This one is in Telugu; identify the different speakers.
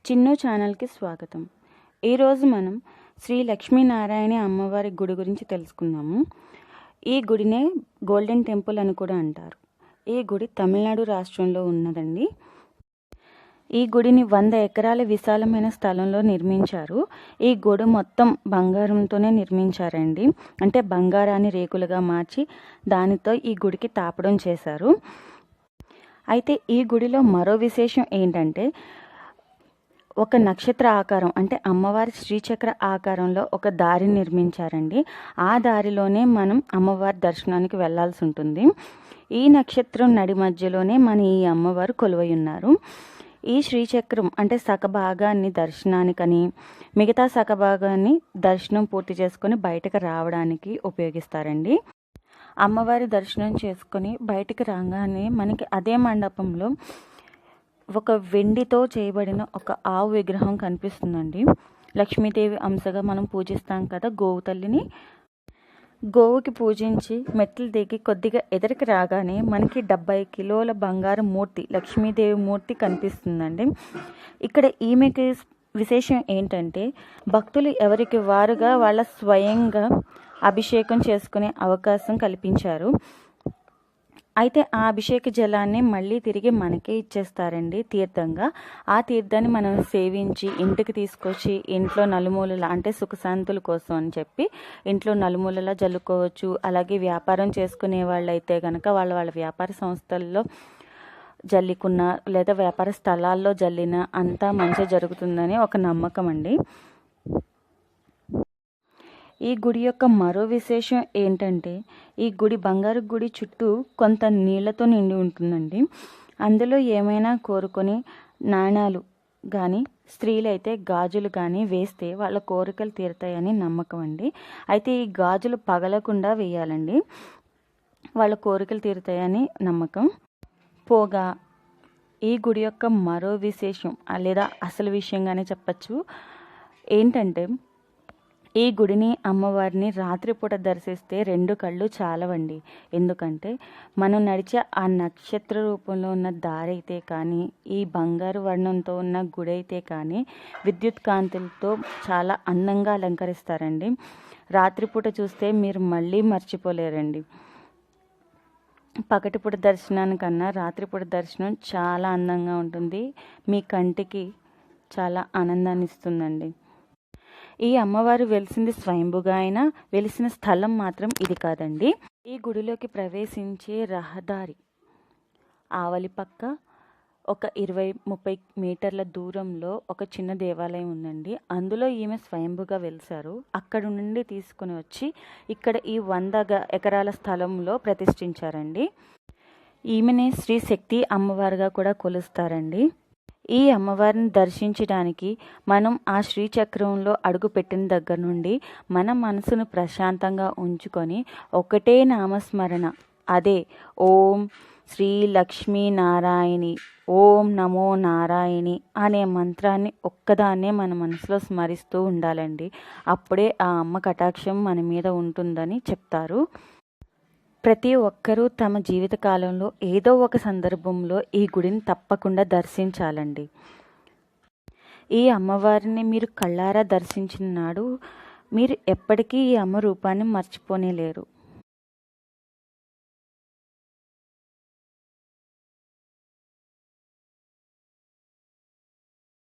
Speaker 1: చిన్ను ఛానల్కి స్వాగతం. ఈరోజు మనం శ్రీ లక్ష్మీనారాయణ అమ్మవారి గుడి గురించి తెలుసుకుందాము. ఈ గుడినే గోల్డెన్ టెంపుల్ అని కూడా అంటారు. ఈ గుడి తమిళనాడు రాష్ట్రంలో ఉన్నదండి. ఈ గుడిని 100 ఎకరాల విశాలమైన స్థలంలో నిర్మించారు. ఈ గుడి మొత్తం బంగారంతోనే నిర్మించారండి. అంటే బంగారాన్ని రేకులుగా మార్చి దానితో ఈ గుడికి తాపడం చేశారు. అయితే ఈ గుడిలో మరో విశేషం ఏంటంటే, ఒక నక్షత్ర ఆకారం అంటే అమ్మవారి శ్రీచక్ర ఆకారంలో ఒక దారి నిర్మించారండి. ఆ దారిలోనే మనం అమ్మవారి దర్శనానికి వెళ్ళాల్సి ఉంటుంది. ఈ నక్షత్రం నడి మధ్యలోనే ఈ అమ్మవారు కొలువై ఉన్నారు. ఈ శ్రీచక్రం అంటే సగభాగాన్ని దర్శనానికని, మిగతా సగభాగాన్ని దర్శనం పూర్తి చేసుకొని బయటకు రావడానికి ఉపయోగిస్తారండి. అమ్మవారి దర్శనం చేసుకొని బయటికి రాగానే మనకి అదే మండపంలో ఒక వెండితో చేయబడిన ఒక ఆవు విగ్రహం కనిపిస్తుందండి. లక్ష్మీదేవి అంశగా మనం పూజిస్తాం కదా గోవు తల్లిని. గోవుకి పూజించి మెట్లు దిగి కొద్దిగా ఎదురికి రాగానే మనకి 70 కిలోల బంగారు మూర్తి, లక్ష్మీదేవి మూర్తి కనిపిస్తుందండి. ఇక్కడ ఈమెకి విశేషం ఏంటంటే, భక్తులు ఎవరికి వారుగా వాళ్ళ స్వయంగా అభిషేకం చేసుకునే అవకాశం కల్పించారు. అయితే ఆ అభిషేక జలాన్ని మళ్ళీ తిరిగి మనకే ఇచ్చేస్తారండి తీర్థంగా. ఆ తీర్థాన్ని మనం సేవించి ఇంటికి తీసుకొచ్చి ఇంట్లో నలుమూలల అంటే సుఖశాంతుల కోసం అని చెప్పి ఇంట్లో నలుమూలలా జల్లుకోవచ్చు. అలాగే వ్యాపారం చేసుకునే వాళ్ళైతే కనుక వాళ్ళ వ్యాపార సంస్థల్లో జల్లికున్న లేదా వ్యాపార స్థలాల్లో జల్లిన అంతా మంచి జరుగుతుందని ఒక నమ్మకం అండి. ఈ గుడి యొక్క మరో విశేషం ఏంటంటే, ఈ గుడి బంగారు గుడి చుట్టూ కొంత నీళ్లతో నిండి ఉంటుందండి. అందులో ఏమైనా కోరుకొని నాణాలు కానీ, స్త్రీలైతే గాజులు కానీ వేస్తే వాళ్ళ కోరికలు తీరుతాయని నమ్మకం అండి. అయితే ఈ గాజులు పగలకుండా వేయాలండి, వాళ్ళ కోరికలు తీరుతాయని నమ్మకం. పోగా ఈ గుడి యొక్క మరో విశేషం లేదా అసలు విషయంగానే చెప్పచ్చు ఏంటంటే, ఈ గుడిని అమ్మవారిని రాత్రిపూట దర్శిస్తే 2 కళ్ళు చాలవండి. ఎందుకంటే మనం నడిచే ఆ నక్షత్ర రూపంలో ఉన్న దారి అయితే కానీ, ఈ బంగారు వర్ణంతో ఉన్న గుడి అయితే కానీ విద్యుత్ కాంతులతో చాలా అందంగా అలంకరిస్తారండి. రాత్రిపూట చూస్తే మీరు మళ్ళీ మర్చిపోలేరండి. పగటిపూట దర్శనానికన్నా రాత్రిపూట దర్శనం చాలా అందంగా ఉంటుంది. మీ కంటికి చాలా ఆనందాన్ని ఇస్తుందండి. ఈ అమ్మవారు వెలిసింది స్వయంభుగా అయినా వెలిసిన స్థలం మాత్రం ఇది కాదండి. ఈ గుడిలోకి ప్రవేశించే రహదారి ఆవలి పక్క ఒక 20-30 మీటర్ల దూరంలో ఒక చిన్న దేవాలయం ఉందండి. అందులో ఈమె స్వయంభుగా వెలిసారు. అక్కడ నుండి తీసుకుని వచ్చి ఇక్కడ ఈ 100 ఎకరాల స్థలంలో ప్రతిష్ఠించారండి. ఈమెనే శ్రీ శక్తి అమ్మవారుగా కూడా కొలుస్తారండి. ఈ అమ్మవారిని దర్శించడానికి మనం ఆ శ్రీచక్రంలో అడుగు పెట్టిన దగ్గర నుండి మన మనసును ప్రశాంతంగా ఉంచుకొని ఒకటే నామస్మరణ, అదే ఓం శ్రీ లక్ష్మీనారాయణి, ఓం నమో నారాయణి అనే మంత్రాన్ని ఒక్కదాన్నే మన మనసులో స్మరిస్తూ ఉండాలండి. అప్పుడే ఆ అమ్మ కటాక్షం మన మీద ఉంటుందని చెప్తారు. ప్రతి ఒక్కరూ తమ జీవితకాలంలో ఏదో ఒక సందర్భంలో ఈ గుడిని తప్పకుండా దర్శించాలండి. ఈ అమ్మవారిని మీరు కళ్ళారా దర్శించిన నాడు మీరు ఎప్పటికీ ఈ అమ్మ రూపాన్ని మర్చిపోనేలేరు.